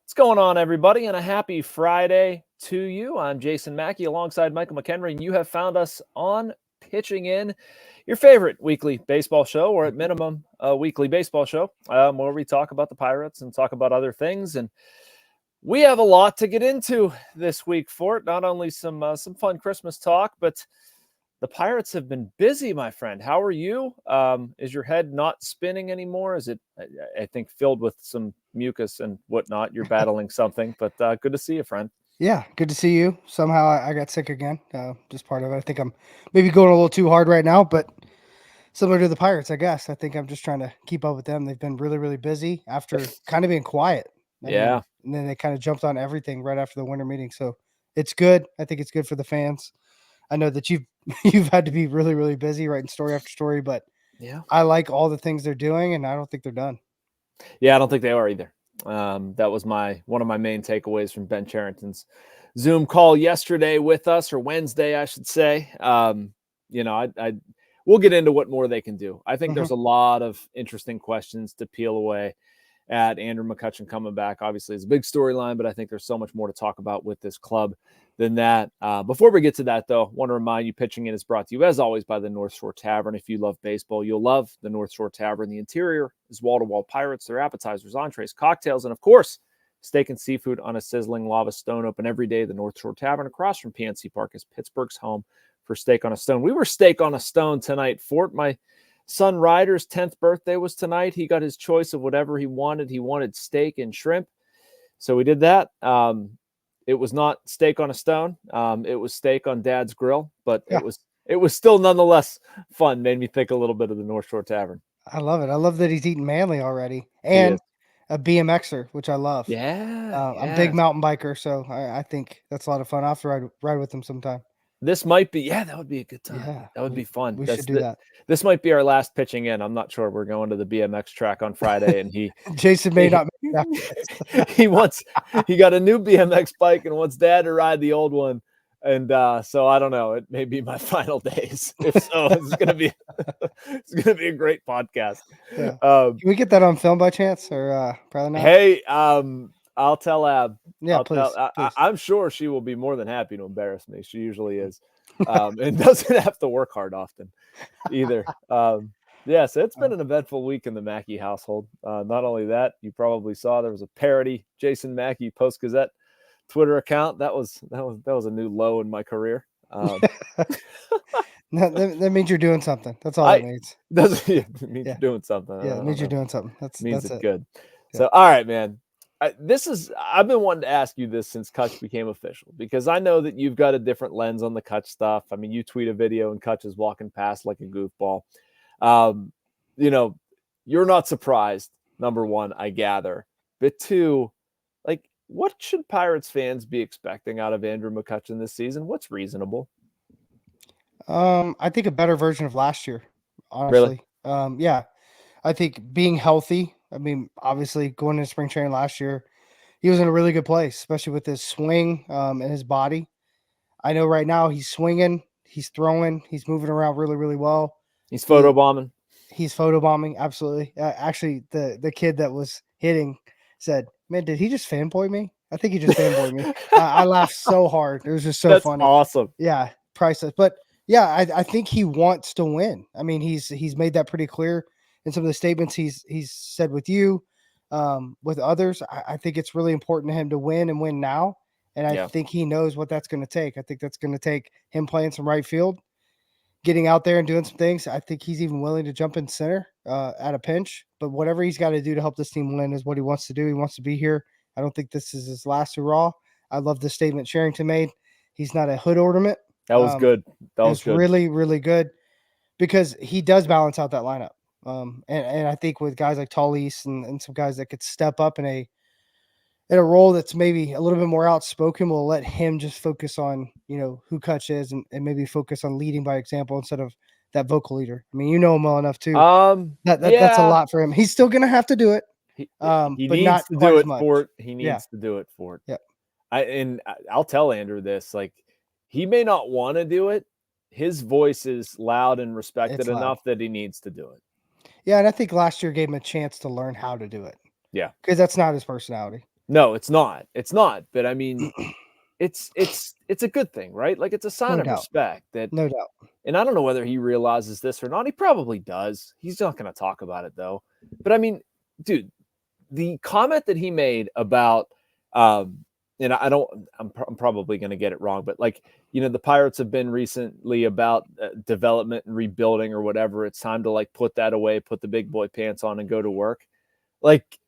What's going on, everybody, and a happy Friday to you. I'm Jason Mackey alongside Michael McKenry, and you have found us on Pitching In, your favorite weekly baseball show, or at minimum, a weekly baseball show, where we talk about the Pirates and talk about other things. And we have a lot to get into this week, Fort. Not only some fun Christmas talk, but the Pirates have been busy, my friend. How are you? Is your head not spinning anymore? Is it, I think, filled with some mucus and whatnot? You're battling something, but good to see you, friend. Yeah, good to see you. Somehow I got sick again. Just part of it. I think I'm maybe going a little too hard right now, but similar to the Pirates, I guess. I think I'm just trying to keep up with them. They've been really, really busy after kind of being quiet. Yeah. And then they kind of jumped on everything right after the winter meeting. So it's good. I think it's good for the fans. I know that you've had to be really, really busy writing story after story, but Yeah. I like all the things they're doing, and I don't think they're done. Yeah, I don't think they are either. That was one of my main takeaways from Ben Cherington's Zoom call yesterday with us, or Wednesday, I should say. We'll get into what more they can do. I think there's a lot of interesting questions to peel away at Andrew McCutchen coming back. Obviously, it's a big storyline, but I think there's so much more to talk about with this club than that. Before we get to that, though, I want to remind you, Pitching In is brought to you, as always, by the North Shore Tavern. If you love baseball, you'll love the North Shore Tavern. The interior is wall-to-wall Pirates, their appetizers, entrees, cocktails, and, of course, steak and seafood on a sizzling lava stone. Open every day. The North Shore Tavern across from PNC Park is Pittsburgh's home for steak on a stone. We were steak on a stone tonight, Fort. My son Ryder's 10th birthday was tonight. He got his choice of whatever he wanted. He wanted steak and shrimp, so we did that. It was not steak on a stone. It was steak on Dad's grill, but Yeah. it was still nonetheless fun. Made me think a little bit of the North Shore Tavern. I love it. I love that he's eating manly already, and a BMXer, which I love. I'm a big mountain biker, so I think that's a lot of fun. I'll have to ride with him sometime. This might be, that would be a good time. Yeah, that would be fun. We should do that. This might be our last Pitching In. I'm not sure. We're going to the BMX track on Friday, and Jason may not make that. he got a new BMX bike and wants Dad to ride the old one. And so I don't know. It may be my final days. If so, it's gonna be a great podcast. Yeah. Can we get that on film by chance, or probably not? Hey, I'll tell Ab. Yeah, please. I'm sure she will be more than happy to embarrass me. She usually is, and doesn't have to work hard often either. So it's been an eventful week in the Mackey household. Not only that, you probably saw there was a parody Jason Mackey Post-Gazette Twitter account. That was a new low in my career. That means you're doing something. That's all it means. It means you're doing something. Yeah, it means you're doing something. That's it's it. Good. Yeah. So, all right, man. I've been wanting to ask you this since Kutch became official, because I know that you've got a different lens on the Kutch stuff. I mean, you tweet a video and Kutch is walking past like a goofball. You're not surprised, number one, I gather. But two, like, what should Pirates fans be expecting out of Andrew McCutchen this season? What's reasonable? I think a better version of last year, honestly. Really? Yeah. I think being healthy. I mean, obviously going into spring training last year, he was in a really good place, especially with his swing and his body. I know right now he's swinging, he's throwing, he's moving around really, really well. He's photobombing. He's photobombing, absolutely. Actually, the kid that was hitting said, "Man, did he just fanboy me? I think he just fanboyed me." I laughed so hard. It was just so funny. That's awesome. Yeah, priceless. But yeah, I think he wants to win. I mean, he's made that pretty clear in some of the statements he's said with you, with others. I think it's really important to him to win and win now. And I think he knows what that's going to take. I think that's going to take him playing some right field, getting out there and doing some things. I think he's even willing to jump in center at a pinch. But whatever he's got to do to help this team win is what he wants to do. He wants to be here. I don't think this is his last hurrah. I love the statement Cherington made. He's not a hood ornament. That was good. That was good. Really, really good, because he does balance out that lineup. And I think with guys like Tallis and some guys that could step up in a role that's maybe a little bit more outspoken, will let him just focus on, who Kutch is and maybe focus on leading by example instead of that vocal leader. I mean, you know him well enough too. That's a lot for him. He's still going to have to do it. He but needs not to quite do as it much. for it. He needs to do it for it. Yeah. I'll tell Andrew this, like, he may not want to do it. His voice is loud and respected enough that he needs to do it. Yeah, and I think last year gave him a chance to learn how to do it. Yeah. Because that's not his personality. No, it's not. It's not. But I mean, it's a good thing, right? Like it's a sign No of doubt. respect that, No doubt. and I don't know whether he realizes this or not. He probably does. He's not going to talk about it though. But I mean, dude, the comment that he made about, and I don't, I'm probably going to get it wrong, but like, the Pirates have been recently about development and rebuilding or whatever. It's time to like put that away, put the big boy pants on and go to work. Like,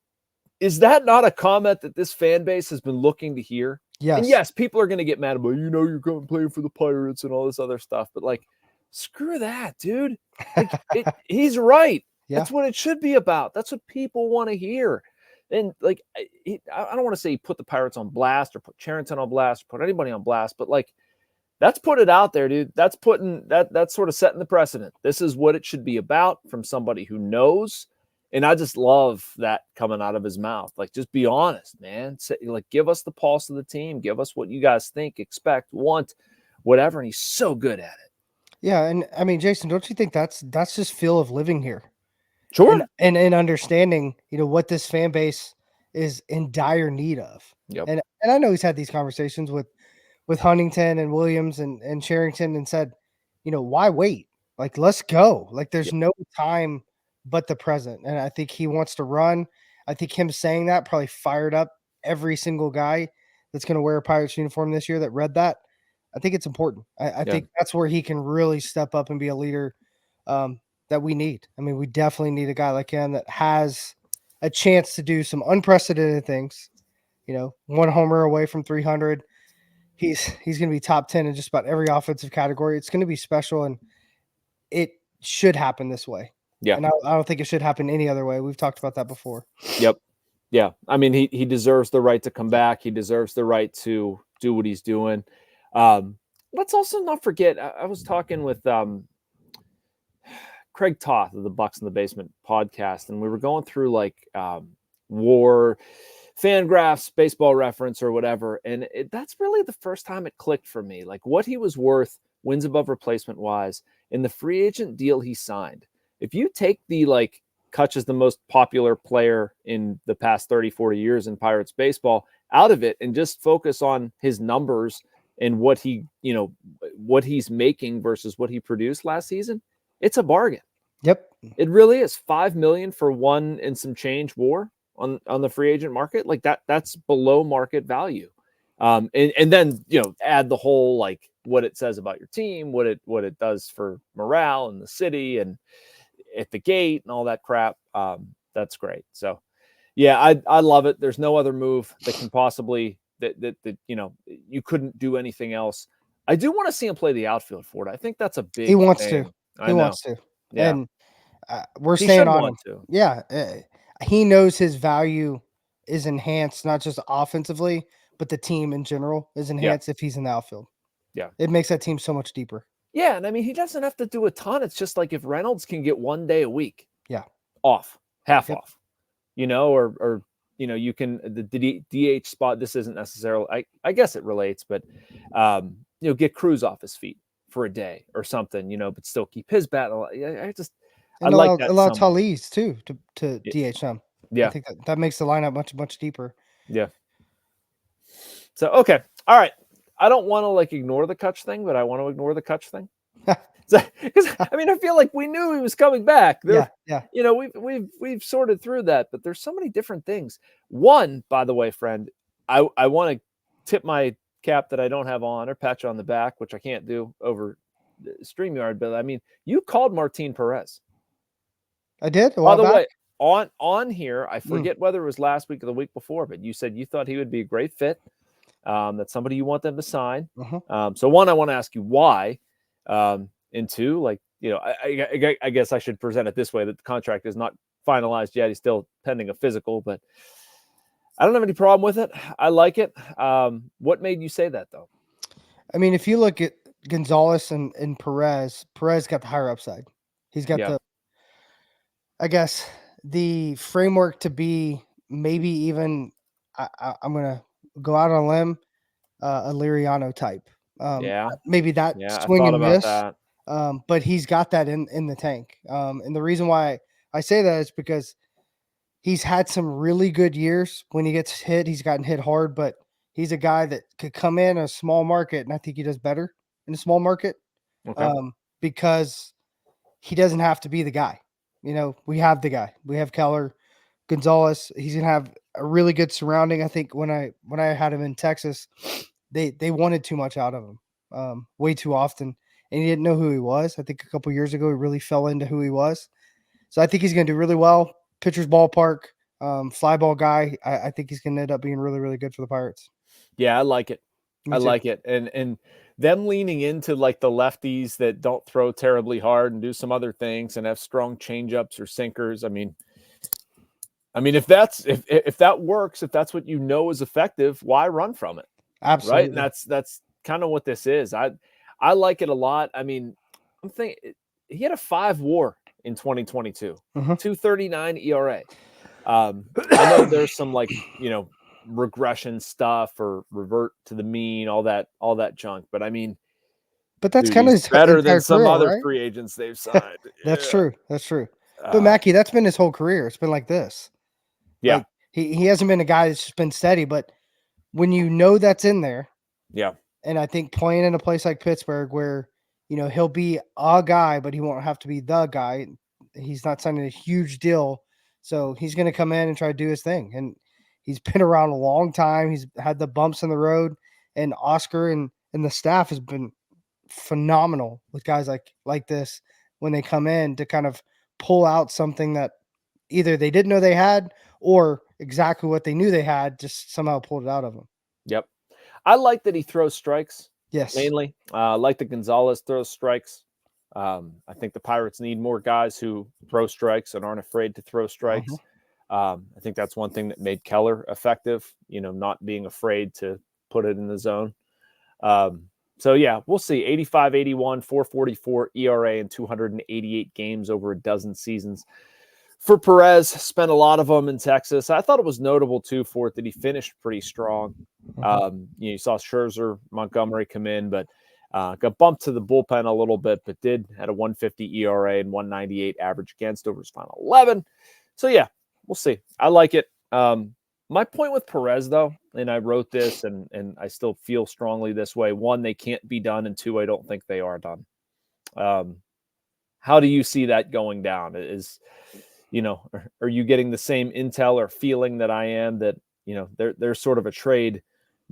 is that not a comment that this fan base has been looking to hear? Yes. And yes, people are going to get mad about, you're going playing for the Pirates and all this other stuff. But like, screw that, dude. Like, he's right. Yeah. That's what it should be about. That's what people want to hear. And like, I don't want to say he put the Pirates on blast or put Cherington on blast or put anybody on blast, but like, that's put it out there, dude. That's that's sort of setting the precedent. This is what it should be about from somebody who knows. And I just love that coming out of his mouth. Like, just be honest, man. Say, like, give us the pulse of the team. Give us what you guys think, expect, want, whatever. And he's so good at it. Yeah, and I mean, Jason, don't you think that's just feel of living here? Sure. And understanding, what this fan base is in dire need of. Yep. And I know he's had these conversations with Huntington and Williams and Cherington and said, why wait? Like, let's go. Like, there's no time but the present. And I think he wants to run. I think him saying that probably fired up every single guy that's going to wear a Pirates uniform this year that read that. I think it's important. I think that's where he can really step up and be a leader that we need. I mean, we definitely need a guy like him that has a chance to do some unprecedented things. One homer away from 300. He's going to be top 10 in just about every offensive category. It's going to be special, and it should happen this way. Yeah. And I don't think it should happen any other way. We've talked about that before. Yep. Yeah. I mean, he deserves the right to come back. He deserves the right to do what he's doing. Let's also not forget, I was talking with Craig Toth of the Bucks in the Basement podcast, and we were going through like WAR, Fangraphs, Baseball Reference, or whatever. And that's really the first time it clicked for me, like what he was worth, wins above replacement wise, in the free agent deal he signed. If you take the like Kutch is the most popular player in the past 30, 40 years in Pirates baseball out of it and just focus on his numbers and what what he's making versus what he produced last season, it's a bargain. Yep. It really is. $5 million for one and some change WAR on the free agent market. Like that's below market value. And then, add the whole, like what it says about your team, what it does for morale in the city and at the gate and all that crap. That's great. So yeah, I love it. There's no other move that can possibly that you couldn't do anything else. I do want to see him play the outfield for it. I think that's a big. He wants thing. to. He wants to. Yeah. And we're staying on him. To. Yeah. He knows his value is enhanced, not just offensively, but the team in general is enhanced if he's in the outfield. Yeah. It makes that team so much deeper. Yeah. And I mean, he doesn't have to do a ton. It's just like if Reynolds can get 1 day a week. Yeah. Off. Half off. Or you can the DH spot. This isn't necessarily. I guess it relates, but get Cruz off his feet for a day or something. But still keep his bat. I like that. Allow Talese too to DH them. Yeah, I think that makes the lineup much deeper. Yeah. So okay, all right. I don't want to like ignore the Kutch thing, but I want to ignore the Kutch thing. Because I mean, I feel like we knew he was coming back. We've sorted through that, but there's so many different things. One, by the way, friend, I want to tip my cap that I don't have on or patch on the back, which I can't do over StreamYard. But I mean, you called Martin Perez. I did. By the way, on here, I forget whether it was last week or the week before, but you said you thought he would be a great fit. That's somebody you want them to sign. So one, I want to ask you why. And two, like, I guess I should present it this way, that the contract is not finalized yet. He's still pending a physical, but I don't have any problem with it. I like it. What made you say that, though? I mean, if you look at Gonzalez and Perez got the higher upside. He's got the framework to be maybe even, I'm going to go out on a limb, a Liriano type. Maybe that swing and miss. But he's got that in the tank. And the reason why I say that is because he's had some really good years. When he gets hit, he's gotten hit hard, but he's a guy that could come in a small market, and I think he does better in a small market Okay. because he doesn't have to be the guy. We have the guy. We have Keller, Gonzalez. He's gonna have a really good surrounding. I think when I had him in Texas, they wanted too much out of him, way too often, and he didn't know who he was. I think a couple years ago he really fell into who he was. So I think he's gonna do really well. Pitcher's ballpark, fly ball guy. I think he's gonna end up being really, really good for the Pirates. Yeah, I like it. Me I too. like it. And them leaning into like the lefties that don't throw terribly hard and do some other things and have strong changeups or sinkers. I mean, if that works, if that's what is effective, why run from it? Right. Absolutely. And that's kind of what this is. I like it a lot. I mean, I'm thinking he had a 5 WAR in 2022, 2.39 ERA. I know there's some regression stuff or revert to the mean, all that junk. But I mean, But that's dude, kind of he's his better than entire some career, other right? free agents they've signed. That's Yeah. true. That's true. But Mackey, that's been his whole career. It's been like this. Yeah. Like he hasn't been a guy that's just been steady, but when that's in there, Yeah. and I think playing in a place like Pittsburgh where, he'll be a guy, but he won't have to be the guy. He's not signing a huge deal. So he's going to come in and try to do his thing. And he's been around a long time. He's had the bumps in the road, and Oscar and the staff has been phenomenal with guys like this when they come in to kind of pull out something that either they didn't know they had or exactly what they knew they had, just somehow pulled it out of them. Yep. I like that he throws strikes. Yes. Mainly. I like that Gonzalez throws strikes. I think the Pirates need more guys who throw strikes and aren't afraid to throw strikes. I think that's one thing that made Keller effective, not being afraid to put it in the zone. So, yeah, we'll see. 85, 81, 4.44 ERA in 288 games over a dozen seasons. For Perez, spent a lot of them in Texas. I thought it was notable, too, for it that he finished pretty strong. You saw Scherzer, Montgomery come in, but got bumped to the bullpen a little bit, but had a 1.50 ERA and 1.98 average against over his final 11. So, yeah, we'll see. I like it. My point with Perez, though, and I wrote this, and I still feel strongly this way. 1, they can't be done, and 2, I don't think they are done. How do you see that going down? Are you getting the same intel or feeling that I am that, there's sort of a trade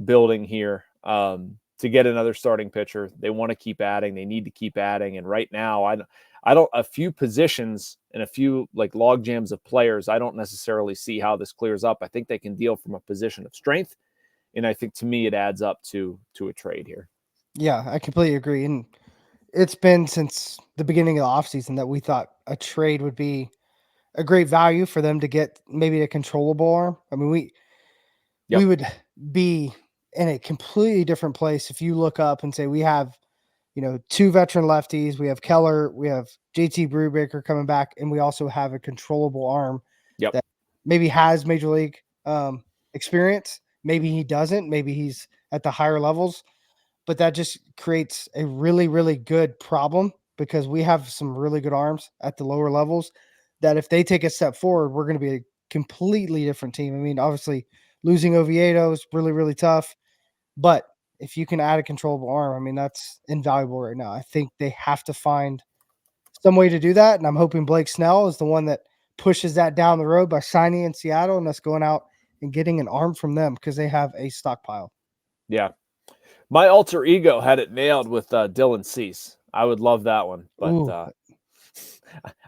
building here to get another starting pitcher? They want to keep adding. They need to keep adding. And right now, a few positions and a few like log jams of players, I don't necessarily see how this clears up. I think they can deal from a position of strength. And I think to me, it adds up to a trade here. Yeah, I completely agree. And it's been since the beginning of the offseason that we thought a trade would be a great value for them to get maybe a controllable arm. I mean, we would be in a completely different place if you look up and say we have, 2 veteran lefties. We have Keller, we have JT Brubaker coming back, and we also have a controllable arm that maybe has major league experience. Maybe he doesn't. Maybe he's at the higher levels, but that just creates a really, really good problem because we have some really good arms at the lower levels that if they take a step forward, we're going to be a completely different team. I mean, obviously losing Oviedo is really, really tough, but if you can add a controllable arm, I mean, that's invaluable right now. I think they have to find some way to do that. And I'm hoping Blake Snell is the one that pushes that down the road by signing in Seattle and us going out and getting an arm from them because they have a stockpile. Yeah. My alter ego had it nailed with Dylan Cease. I would love that one, but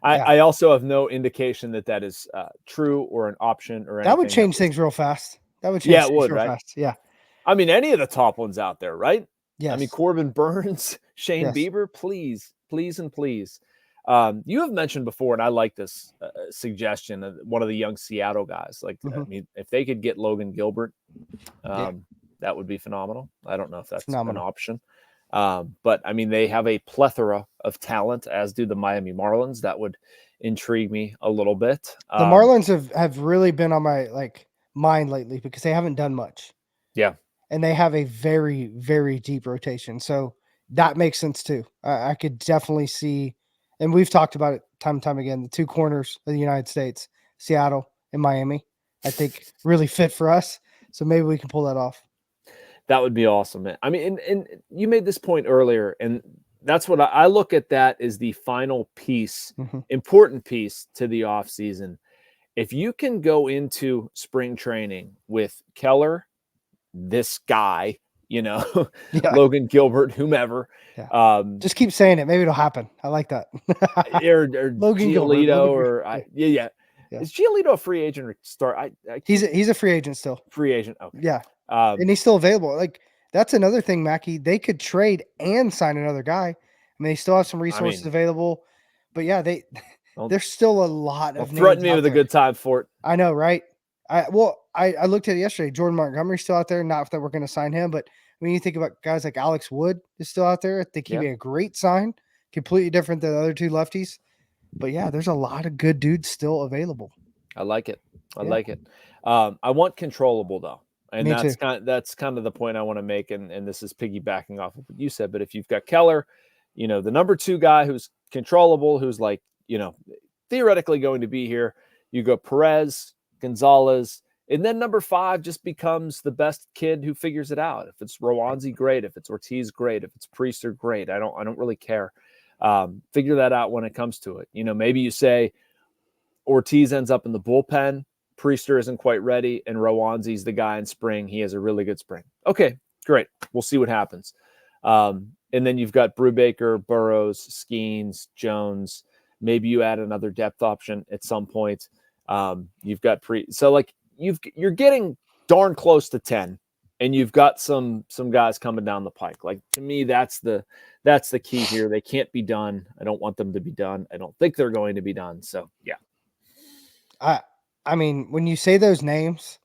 I also have no indication that is true or an option or anything. That would change things real fast. Fast. Yeah. I mean, any of the top ones out there, right? Yes. I mean, Corbin Burns, Shane Bieber, please. You have mentioned before, and I like this suggestion of one of the young Seattle guys. Like, I mean, if they could get Logan Gilbert, that would be phenomenal. I don't know if that's an option. But I mean, they have a plethora of talent, as do the Miami Marlins. That would intrigue me a little bit. The Marlins have really been on my mind lately because they haven't done much. Yeah. And they have a very, very deep rotation. So that makes sense too. I could definitely see, and we've talked about it time and time again, the 2 corners of the United States, Seattle in Miami. I think really fit for us. So maybe we can pull that off. That would be awesome, man. I mean, and you made this point earlier, and that's what I look at, that is the final piece, important piece to the offseason. If you can go into spring training with Keller, this guy, Logan Gilbert, whomever. Yeah. Just keep saying it. Maybe it'll happen. I like that. or Logan Giolito, Gilbert. Yeah. Is Giolito a free agent or start? He's a free agent still. Free agent. Okay. Yeah. And he's still available. Like, that's another thing, Mackey. They could trade and sign another guy. I mean, they still have some resources available. But yeah, there's still a lot of names. Threaten me with a good time for it. I know, right? I looked at it yesterday. Jordan Montgomery's still out there. Not that we're going to sign him, but when you think about guys like Alex Wood is still out there. I think he'd be a great sign. Completely different than the other two lefties. But yeah, there's a lot of good dudes still available. I like it. I like it. I want controllable though. And that's kind of the point I want to make. And this is piggybacking off of what you said. But if you've got Keller, the number 2 guy who's controllable, who's like, theoretically going to be here, you go Perez, Gonzalez, and then number 5 just becomes the best kid who figures it out. If it's Rowanzi, great. If it's Ortiz, great. If it's Priester, great. I don't really care. Figure that out when it comes to it. Maybe you say Ortiz ends up in the bullpen, Priester isn't quite ready, and Rowanzi's the guy in spring. He has a really good spring. Okay, great. We'll see what happens. And then you've got Brubaker, Burrows, Skeens, Jones. Maybe you add another depth option at some point. You've got you're getting darn close to 10, and you've got some guys coming down the pike. Like, to me, that's the key here. They can't be done. I don't want them to be done. I don't think they're going to be done. So yeah. I mean, when you say those names,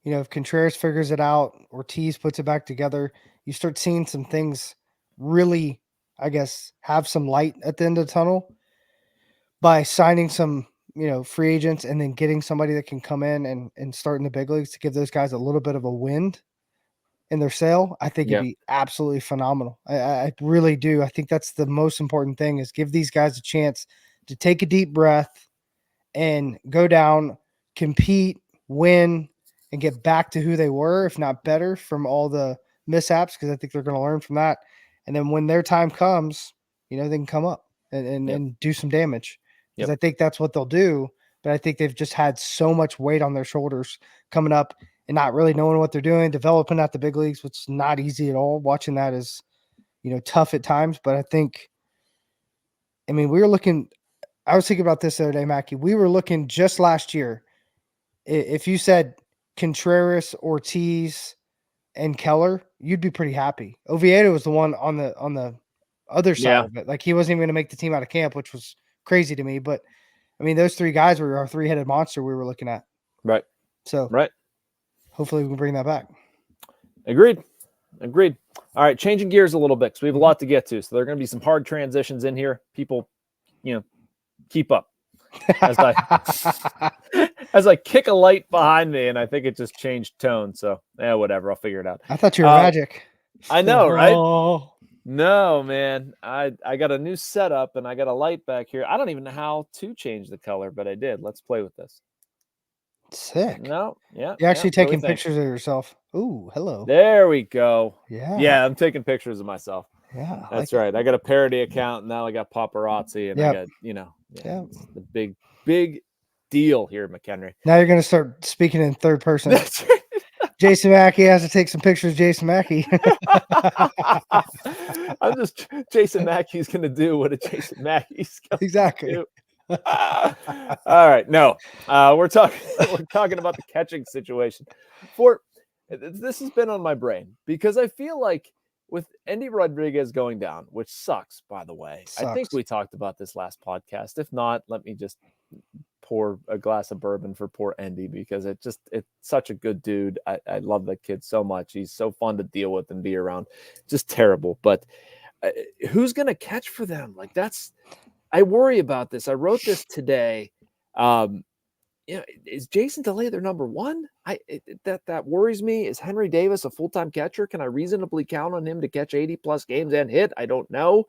if Contreras figures it out, Ortiz puts it back together, you start seeing some things really, I guess, have some light at the end of the tunnel by signing some, free agents and then getting somebody that can come in and start in the big leagues to give those guys a little bit of a wind in their sail. I think it'd be absolutely phenomenal. I really do. I think that's the most important thing, is give these guys a chance to take a deep breath and go down, compete, win, and get back to who they were, if not better, from all the mishaps, because I think they're going to learn from that. And then when their time comes, they can come up and do some damage, because I think that's what they'll do. But I think they've just had so much weight on their shoulders coming up and not really knowing what they're doing, developing at the big leagues, which is not easy at all. Watching that is, tough at times. But I was thinking about this the other day, Mackey. We were looking just last year. If you said Contreras, Ortiz, and Keller, you'd be pretty happy. Oviedo was the one on the other side of it. Like, he wasn't even going to make the team out of camp, which was crazy to me. But I mean, those 3 guys were our 3-headed monster we were looking at. Right. So hopefully we can bring that back. Agreed. All right, changing gears a little bit, because we have a lot to get to. So there are going to be some hard transitions in here. People, keep up as I kick a light behind me, and I think it just changed tone. So whatever, I'll figure it out. I thought you were magic. I know, right? No, man. I got a new setup, and I got a light back here. I don't even know how to change the color, but I did. Let's play with this. Sick. No, yeah. You're actually taking pictures of yourself. Ooh, hello. There we go. Yeah, I'm taking pictures of myself. Yeah, that's right. I got a parody account, and now I got paparazzi, and I got it's the big deal here, McKenry. Now you're going to start speaking in third person. That's right. Jason Mackey has to take some pictures of Jason Mackey. Jason Mackey's going to do what a Jason Mackey's going to exactly. do. All right. No, we're talking about the catching situation. This has been on my brain, because I feel like with Endy Rodriguez going down, which sucks, by the way. I think we talked about this last podcast. If not, let me just pour a glass of bourbon for poor Endy, because it's such a good dude. I love that kid so much. He's so fun to deal with and be around. Just terrible. But who's going to catch for them? Like, I worry about this. I wrote this today. Is Jason DeLay their number 1? That worries me. Is Henry Davis a full-time catcher? Can I reasonably count on him to catch 80+ games and hit? I don't know.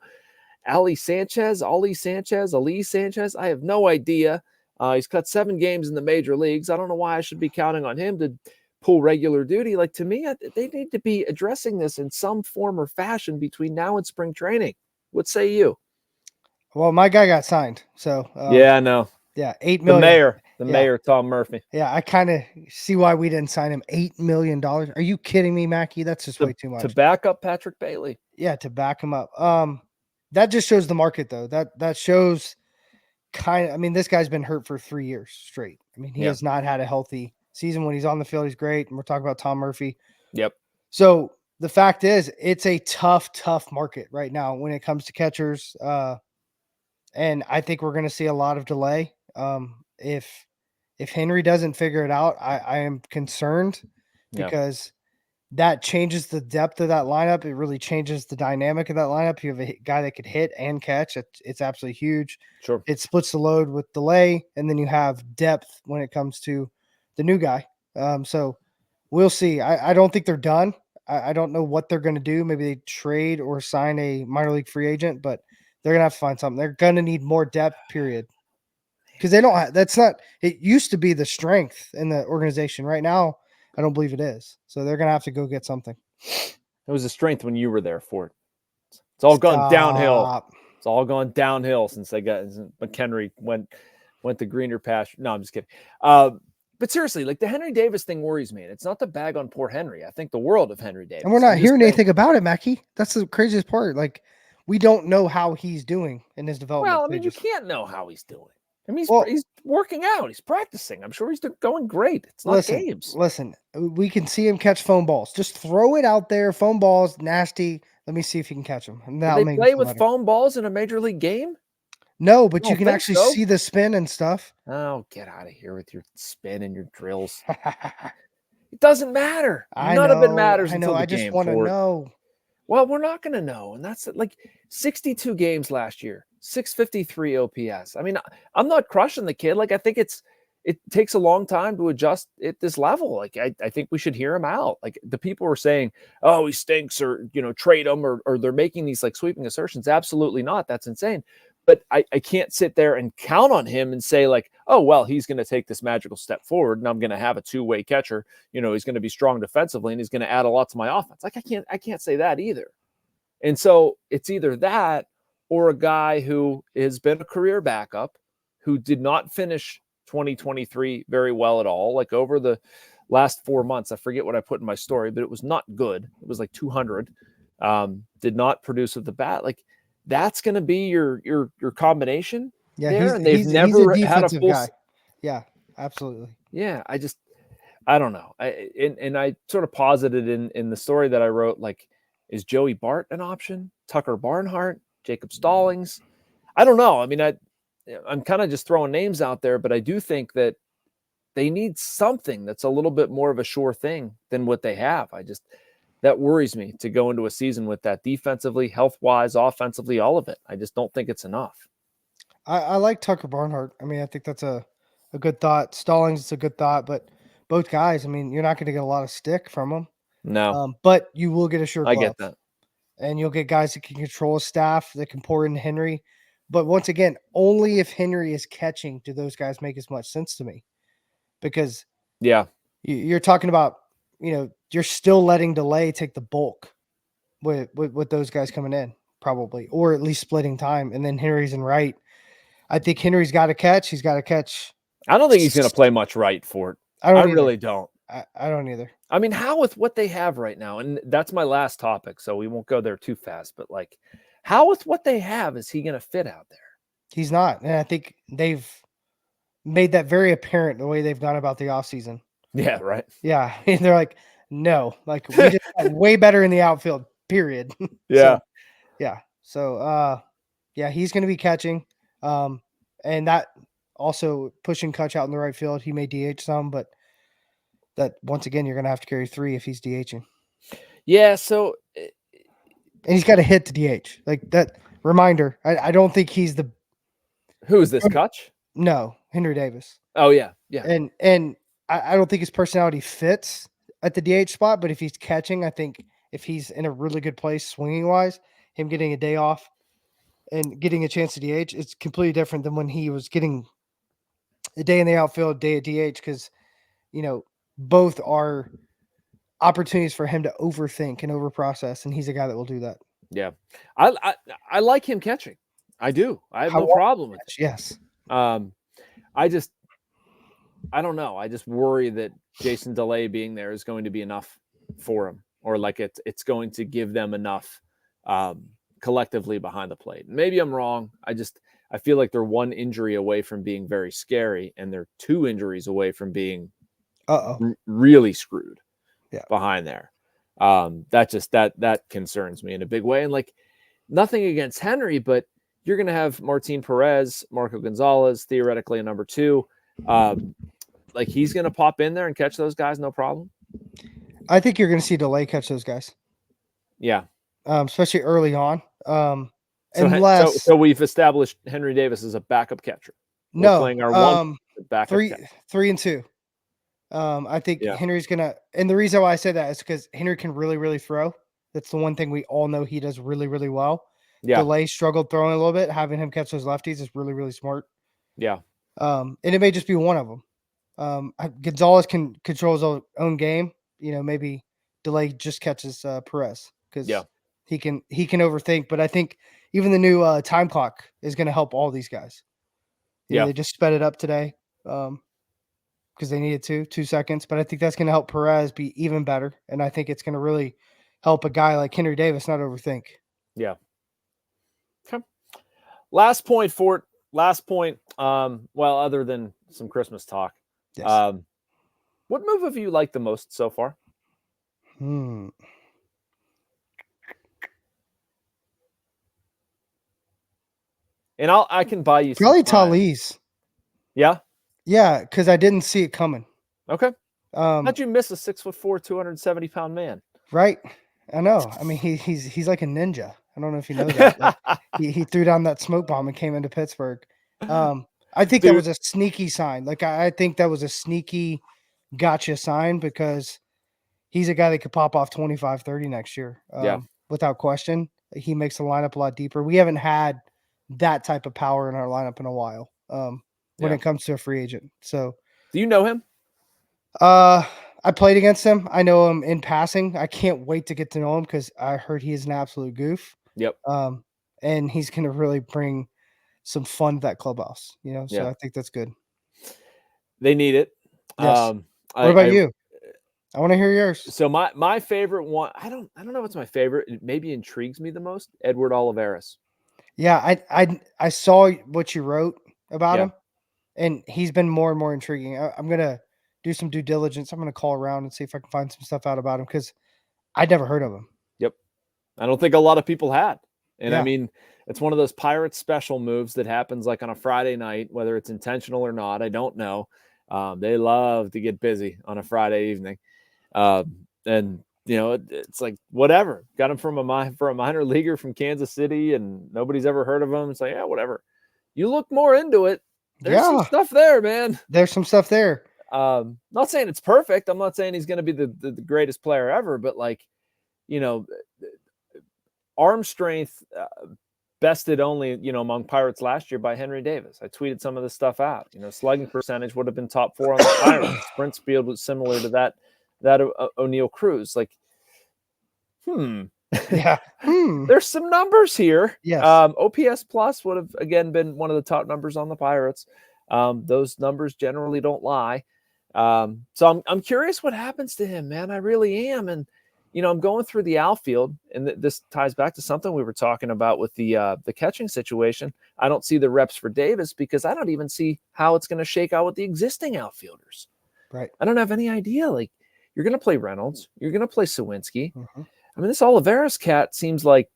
Ali Sanchez, I have no idea. He's got 7 games in the major leagues. I don't know why I should be counting on him to pull regular duty. Like, to me, they need to be addressing this in some form or fashion between now and spring training. What say you? Well, my guy got signed, so Yeah, I know. yeah, $8 The million. mayor, Tom Murphy. Yeah, I kind of see why we didn't sign him. $8 million. Are you kidding me, Mackey? That's just way too much. To back up Patrick Bailey. Yeah, to back him up. That just shows the market, though. That shows kind of. I mean, this guy's been hurt for 3 years straight. I mean, he has not had a healthy season. When he's on the field, he's great. And we're talking about Tom Murphy. Yep. So the fact is, it's a tough market right now when it comes to catchers. And I think we're going to see a lot of delay. If Henry doesn't figure it out, I am concerned because that changes the depth of that lineup. It really changes the dynamic of that lineup. You have a guy that could hit and catch. It's absolutely huge. Sure. It splits the load with delay, and then you have depth when it comes to the new guy. So we'll see. I don't think they're done. I don't know what they're going to do. Maybe they trade or sign a minor league free agent, but they're going to have to find something. They're going to need more depth, period. Because they don't. That's not. It used to be the strength in the organization. Right now, I don't believe it is. So they're gonna have to go get something. It was a strength when you were there for it. It's all gone downhill. It's all gone downhill since McKenry went to greener pasture. No, I'm just kidding. But seriously, like, the Henry Davis thing worries me. And it's not the bag on poor Henry. I think the world of Henry Davis. And we're not hearing anything about it, Mackey. That's the craziest part. Like, we don't know how he's doing in his development. Well, I mean, you can't know how he's doing. I mean, he's working out. He's practicing. I'm sure he's going great. It's not games. Listen, we can see him catch foam balls. Just throw it out there. Foam balls, nasty. Let me see if you can catch them. Do they play with foam balls in a major league game? No, but you can actually see the spin and stuff. Oh, get out of here with your spin and your drills. It doesn't matter. None of it matters until the game. I just want to know. Well, we're not going to know. And that's like 62 games last year, 653 OPS. I mean, I'm not crushing the kid. Like, I think it takes a long time to adjust at this level. Like, I think we should hear him out. Like, the people are saying, oh, he stinks, or, trade him, or they're making these like sweeping assertions. Absolutely not. That's insane. But I can't sit there and count on him and say, like, oh, well, he's going to take this magical step forward and I'm going to have a two-way catcher. He's going to be strong defensively and he's going to add a lot to my offense. Like, I can't say that either. And so it's either that or a guy who has been a career backup who did not finish 2023 very well at all. Like, over the last 4 months, I forget what I put in my story, but it was not good. It was like 200. Did not produce with the bat. Like, that's going to be your combination. Yeah, they've never had a full guy. Yeah, absolutely. Yeah, I don't know. I sort of posited in the story that I wrote, like, is Joey Bart an option? Tucker Barnhart, Jacob Stallings? I don't know. I mean, I'm kind of just throwing names out there, but I do think that they need something that's a little bit more of a sure thing than what they have. That worries me to go into a season with that defensively, health-wise, offensively, all of it. I just don't think it's enough. I like Tucker Barnhart. I mean, I think that's a good thought. Stallings is a good thought, but both guys, I mean, you're not going to get a lot of stick from them. No. But you will get a sure glove. I get that. And you'll get guys that can control a staff, that can pour in Henry. But once again, only if Henry is catching do those guys make as much sense to me. Because you're talking about, you're still letting delay take the bulk with those guys coming in, probably, or at least splitting time. And then Henry's in right. I think Henry's got to catch. He's got to catch. I don't think he's going to play much right for it. I really don't. I don't either. I mean, how with what they have right now, and that's my last topic, so we won't go there too fast, but like, how with what they have is he going to fit out there? He's not. And I think they've made that very apparent the way they've gone about the offseason. Yeah, right. Yeah. And they're like, no, like, we just got way better in the outfield, period. Yeah. So, he's going to be catching. And that also pushing Kutch out in the right field. He may DH some, but that, once again, you're going to have to carry 3 if he's DHing. Yeah. So, and he's got to hit to DH. Like, that reminder. I don't think he's the. Who is this, Kutch? No, Henry Davis. Oh, yeah. Yeah. And I don't think his personality fits at the DH spot, but if he's catching, I think if he's in a really good place swinging wise, him getting a day off and getting a chance to DH, it's completely different than when he was getting a day in the outfield, day at DH, because both are opportunities for him to overthink and overprocess, and he's a guy that will do that. Yeah, I like him catching. I do. I have no problem with it. Yes. I don't know. I just worry that Jason DeLay being there is going to be enough for him, or like it's going to give them enough collectively behind the plate. Maybe I'm wrong. I feel like they're one injury away from being very scary, and they're two injuries away from being really screwed behind there. That concerns me in a big way. And like, nothing against Henry, but you're going to have Martin Perez, Marco Gonzalez, theoretically a number 2. Like, he's going to pop in there and catch those guys, no problem. I think you're going to see DeLay catch those guys. Yeah. Especially early on. So we've established Henry Davis as a backup catcher. We're playing our one backup 3 and 2. I think Henry's going to, and the reason why I say that is because Henry can really, really throw. That's the one thing we all know he does really, really well. Yeah. DeLay struggled throwing a little bit. Having him catch those lefties is really, really smart. Yeah. And it may just be one of them. Gonzalez can control his own game. Maybe DeLay just catches Perez because he can overthink. But I think even the new time clock is going to help all these guys. They just sped it up today because they needed 2 seconds. But I think that's going to help Perez be even better. And I think it's going to really help a guy like Henry Davis not overthink. Yeah. Okay. Last point. Well, other than some Christmas talk, what move have you liked the most so far? And I can buy you probably Talese. Yeah. Yeah, because I didn't see it coming. Okay. How'd you miss a 6'4", 270-pound man? Right. I know. I mean, he's like a ninja. I don't know if you know that. Like, he threw down that smoke bomb and came into Pittsburgh. I think that was a sneaky sign. Like, I think that was a sneaky gotcha sign because he's a guy that could pop off 25, 30 next year. Without question. He makes the lineup a lot deeper. We haven't had that type of power in our lineup in a while when it comes to a free agent. So, do you know him? I played against him. I know him in passing. I can't wait to get to know him because I heard he is an absolute goof. Yep. And he's going to really bring some fun to that clubhouse, so I think that's good. They need it. Yes. What about you? I want to hear yours. So my favorite one, I don't know what's my favorite. It maybe intrigues me the most. Edward Olivares. Yeah, I saw what you wrote about him, and he's been more and more intriguing. I'm gonna do some due diligence. I'm gonna call around and see if I can find some stuff out about him because I'd never heard of him. Yep, I don't think a lot of people had, and I mean, it's one of those Pirates special moves that happens like on a Friday night, whether it's intentional or not. I don't know. They love to get busy on a Friday evening, and it's like whatever. Got him from a minor leaguer from Kansas City, and nobody's ever heard of him. It's like, yeah, whatever. You look more into it. There's some stuff there, man. There's some stuff there. Not saying it's perfect. I'm not saying he's going to be the greatest player ever, but like, arm strength bested only, among Pirates last year by Henry Davis. I tweeted some of this stuff out. Slugging percentage would have been top 4 on the Pirates. Sprint speed was similar to that O'Neal Cruz. Like, there's some numbers here. Yes. OPS plus would have again been one of the top numbers on the Pirates. Those numbers generally don't lie. So I'm curious what happens to him, man. I really am. And I'm going through the outfield, and this ties back to something we were talking about with the catching situation. I don't see the reps for Davis because I don't even see how it's going to shake out with the existing outfielders. Right. I don't have any idea. Like, you're going to play Reynolds. You're going to play Sawinski. Mm-hmm. I mean, this Olivares cat seems like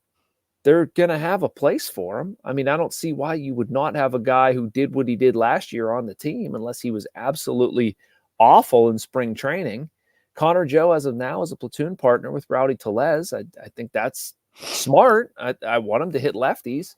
they're going to have a place for him. I mean, I don't see why you would not have a guy who did what he did last year on the team unless he was absolutely awful in spring training. Connor Joe, as of now, is a platoon partner with Rowdy Tellez. I think that's smart. I want him to hit lefties.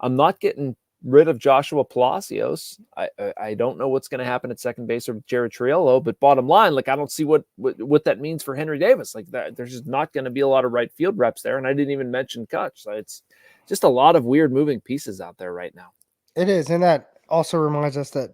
I'm not getting rid of Joshua Palacios. I don't know what's going to happen at second base with Jared Triolo, but bottom line, like, I don't see what that means for Henry Davis. Like, that, there's just not going to be a lot of right field reps there, and I didn't even mention Kutch. So it's just a lot of weird moving pieces out there right now. It is, and that also reminds us that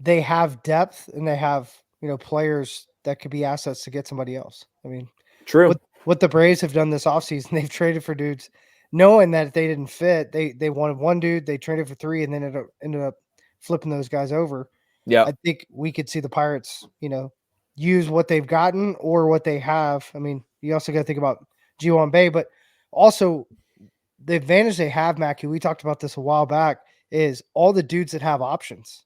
they have depth and they have, players that could be assets to get somebody else. I mean, True. what the Braves have done this offseason, they've traded for dudes knowing that they didn't fit. They wanted one dude, they traded for three, and then it ended up flipping those guys over. Yeah. I think we could see the Pirates, use what they've gotten or what they have. I mean, you also got to think about G1 Bay, but also the advantage they have, Mackey, we talked about this a while back, is all the dudes that have options.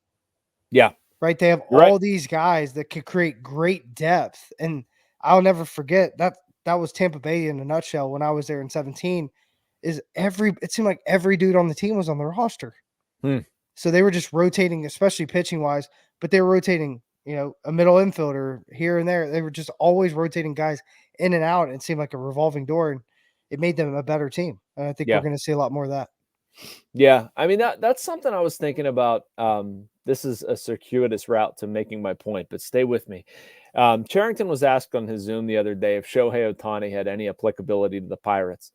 Yeah. Right? They have all these guys that could create great depth. And I'll never forget that was Tampa Bay in a nutshell when I was there in 17. It seemed like every dude on the team was on the roster. So they were just rotating, especially pitching wise, but they were rotating, a middle infielder here and there. They were just always rotating guys in and out. It seemed like a revolving door, and it made them a better team. And I think we're going to see a lot more of that. Yeah. I mean, that's something I was thinking about. This is a circuitous route to making my point, but stay with me. Charrington was asked on his Zoom the other day if Shohei Ohtani had any applicability to the Pirates,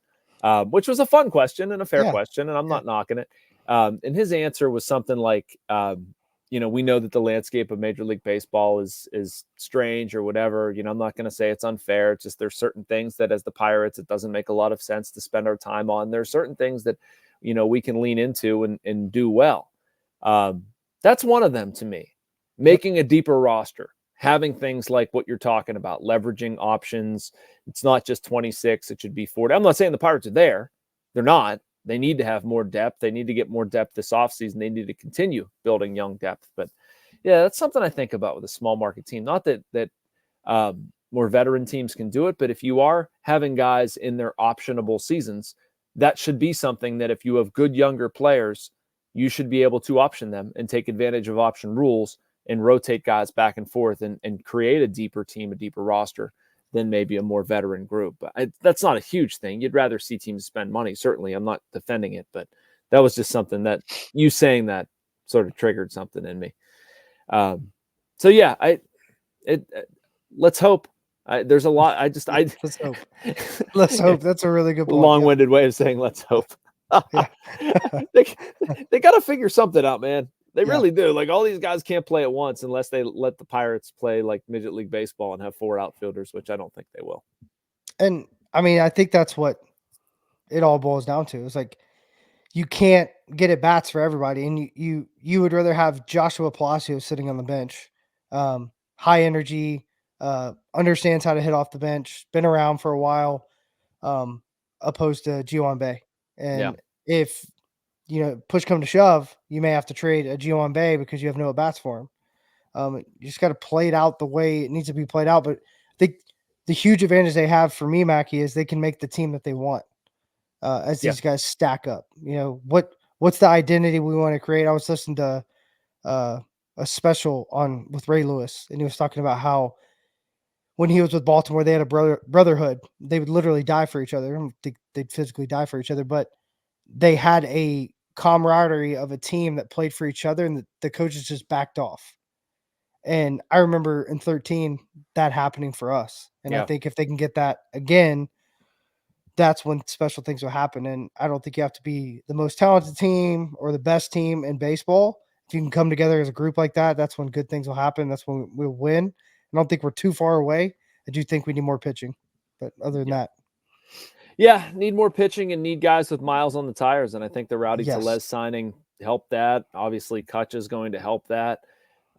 which was a fun question and a fair question, and I'm not knocking it. And his answer was something like, we know that the landscape of Major League Baseball is strange or whatever. I'm not going to say it's unfair. It's just there's certain things that as the Pirates, it doesn't make a lot of sense to spend our time on. There's certain things that, we can lean into and do well. That's one of them to me. Making a deeper roster, having things like what you're talking about, leveraging options. It's not just 26. It should be 40. I'm not saying the Pirates are there. They're not. They need to have more depth. They need to get more depth this offseason. They need to continue building young depth. But yeah, that's something I think about with a small market team. Not that more veteran teams can do it, but if you are having guys in their optionable seasons, that should be something that if you have good younger players, you should be able to option them and take advantage of option rules and rotate guys back and forth and create a deeper team, a deeper roster than maybe a more veteran group. But that's not a huge thing. You'd rather see teams spend money. Certainly, I'm not defending it, but that was just something that you saying that sort of triggered something in me. So yeah, let's hope. There's a lot. Let's hope. Let's hope. That's a really good point. Long-winded way of saying let's hope. They got to figure something out, man. They really do. Like all these guys can't play at once unless they let the Pirates play like Midget League Baseball and have 4 outfielders, which I don't think they will. And I mean, I think that's what it all boils down to. It's like you can't get at bats for everybody, and you would rather have Joshua Palacios sitting on the bench, high energy, understands how to hit off the bench, been around for a while, opposed to G1 Bay. And if push come to shove, you may have to trade a G1 Bay because you have no at-bats for him. You just got to play it out the way it needs to be played out. But I think the huge advantage they have for me, Mackey, is they can make the team that they want as these guys stack up. What's the identity we want to create? I was listening to a special with Ray Lewis, and he was talking about how when he was with Baltimore, they had a brotherhood. They would literally die for each other. I don't think they'd physically die for each other, but they had a camaraderie of a team that played for each other, and the coaches just backed off. And I remember in 13 that happening for us. And I think if they can get that again, that's when special things will happen. And I don't think you have to be the most talented team or the best team in baseball. If you can come together as a group like that, that's when good things will happen. That's when we'll win. I don't think we're too far away. I do think we need more pitching. But other than that. Yeah, need more pitching and need guys with miles on the tires. And I think the Rowdy Tellez signing helped that. Obviously, Kutch is going to help that.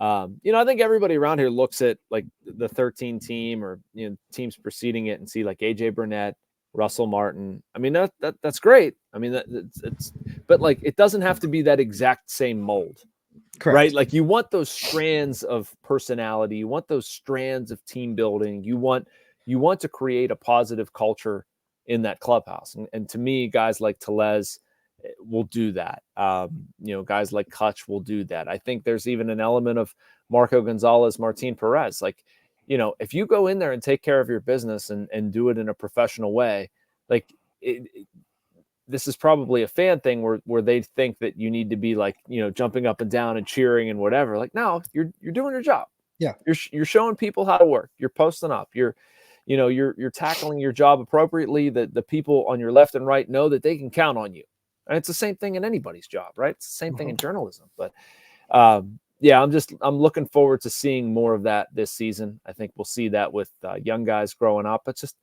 I think everybody around here looks at like the 13 team or teams preceding it and see like AJ Burnett, Russell Martin. I mean, that's great. I mean, but like it doesn't have to be that exact same mold. Correct. Right? Like you want those strands of personality, you want those strands of team building, you want to create a positive culture in that clubhouse. And to me, guys like Tellez will do that. Guys like Kutch will do that. I think there's even an element of Marco Gonzalez, Martin Perez. Like, if you go in there and take care of your business and do it in a professional way, like this is probably a fan thing where they think that you need to be like, jumping up and down and cheering and whatever. Like, no, you're doing your job. Yeah. You're showing people how to work. You're posting up. You're tackling your job appropriately, that the people on your left and right know that they can count on you. And it's the same thing in anybody's job, right? It's the same thing in journalism. But I'm looking forward to seeing more of that this season. I think we'll see that with young guys growing up. It's just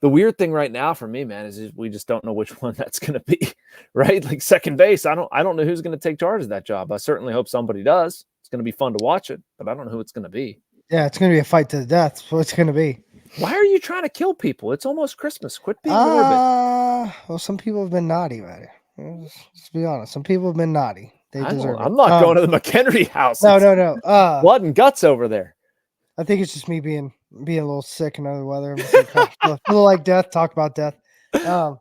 the weird thing right now for me, man, is we just don't know which one that's going to be, right? Like second base, I don't know who's going to take charge of that job. I certainly hope somebody does. It's going to be fun to watch it, but I don't know who it's going to be. Yeah, it's going to be a fight to the death. That's what it's going to be. Why are you trying to kill people? It's almost Christmas. Quit being morbid. Well, some people have been naughty about it. Let's be honest. Some people have been naughty. They deserve it. I'm not going to the McKenry house. No. Blood and guts over there. I think it's just me being a little sick and under the weather. A little like death. Talk about death. No,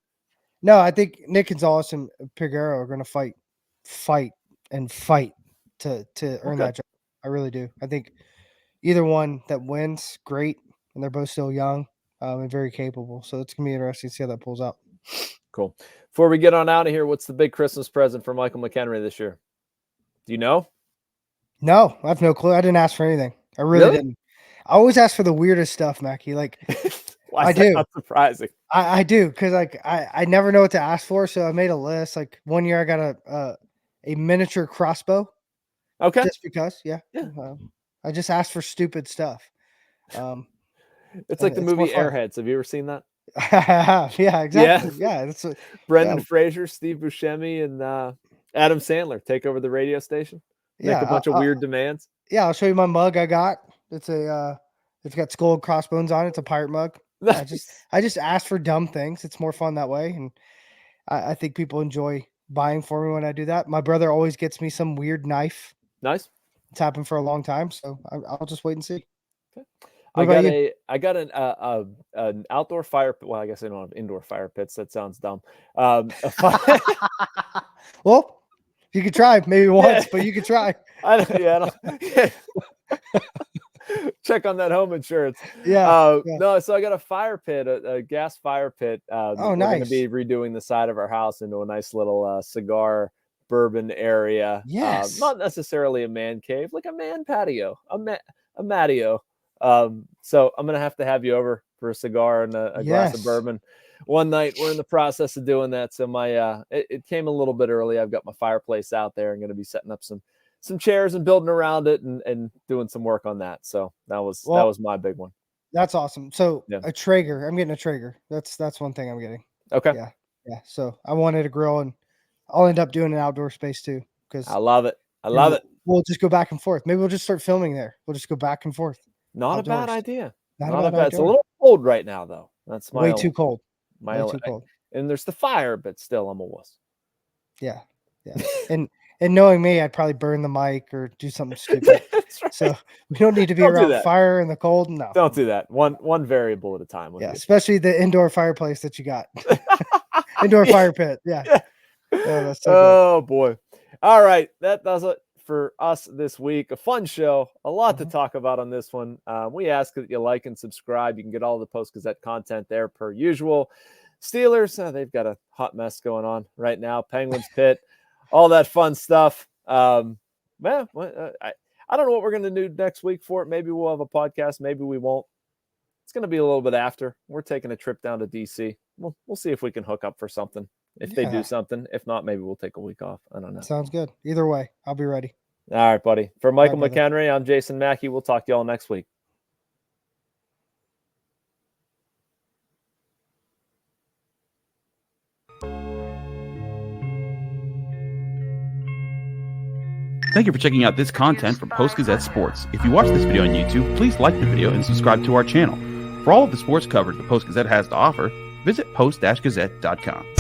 I think Nick Gonzalez and Peguero are going to fight to earn that job. I really do. I think either one that wins, great, and they're both still young and very capable. So it's going to be interesting to see how that pulls out. Cool. Before we get on out of here, what's the big Christmas present for Michael McKenry this year? Do you know? No, I have no clue. I didn't ask for anything. I really didn't. I always ask for the weirdest stuff, Mackey. Like, Why is that not surprising? I do, because like I never know what to ask for, so I made a list. Like one year I got a miniature crossbow. Okay. Just because, yeah. I just asked for stupid stuff. It's like the movie Airheads. Have you ever seen that? Yeah, exactly. Yeah, that's what, Brendan Fraser, Steve Buscemi, and Adam Sandler take over the radio station. Make a bunch of weird demands. Yeah, I'll show you my mug I got. It's got skull and crossbones on it. It's a pirate mug. I just ask for dumb things. It's more fun that way, and I think people enjoy buying for me when I do that. My brother always gets me some weird knife. Nice. It's happened for a long time, so I'll just wait and see. Okay. I got an outdoor fire pit. Well, I guess I don't have indoor fire pits. That sounds dumb. Well, you could try maybe once, but you could try. Check on that home insurance. No, so I got a fire pit, a gas fire pit. Nice. We're going to be redoing the side of our house into a nice little cigar bourbon area. Yes. Not necessarily a man cave, like a man patio, a matio. So I'm going to have you over for a cigar and a glass of bourbon one night. We're in the process of doing that. So it came a little bit early. I've got my fireplace out there. I'm going to be setting up some chairs and building around it and doing some work on that. So that was my big one. That's awesome. So a Traeger, I'm getting a Traeger. That's one thing I'm getting. Okay. Yeah. So I wanted a grill, and I'll end up doing an outdoor space too. Because I love it. We'll just go back and forth. Maybe we'll just start filming there. We'll just go back and forth. Not outdoors. A bad idea. Not a bad. It's a little cold right now, though. That's way too cold. Too cold. And there's the fire, but still, I'm a wuss. Yeah. And knowing me, I'd probably burn the mic or do something stupid. Right. So we don't need to be around fire in the cold. No. Don't do that. One variable at a time. Yeah, especially the indoor fireplace that you got. Indoor fire pit. Yeah. That's so good. Boy. All right. That does it for us this week. A fun show. A lot to talk about on this one. We ask that you like and subscribe. You can get all the Post-Gazette content there per usual. Steelers, they've got a hot mess going on right now. Penguins pit. All that fun stuff. I don't know what we're going to do next week for it. Maybe we'll have a podcast. Maybe we won't. It's going to be a little bit after. We're taking a trip down to DC. We'll see if we can hook up for something. If they do something. If not, maybe we'll take a week off. I don't know. Sounds good. Either way, I'll be ready. All right, buddy. For Michael McKenry, I'm Jason Mackey. We'll talk to you all next week. Thank you for checking out this content from Post-Gazette Sports. If you watch this video on YouTube, please like the video and subscribe to our channel. For all of the sports coverage the Post-Gazette has to offer, visit post-gazette.com.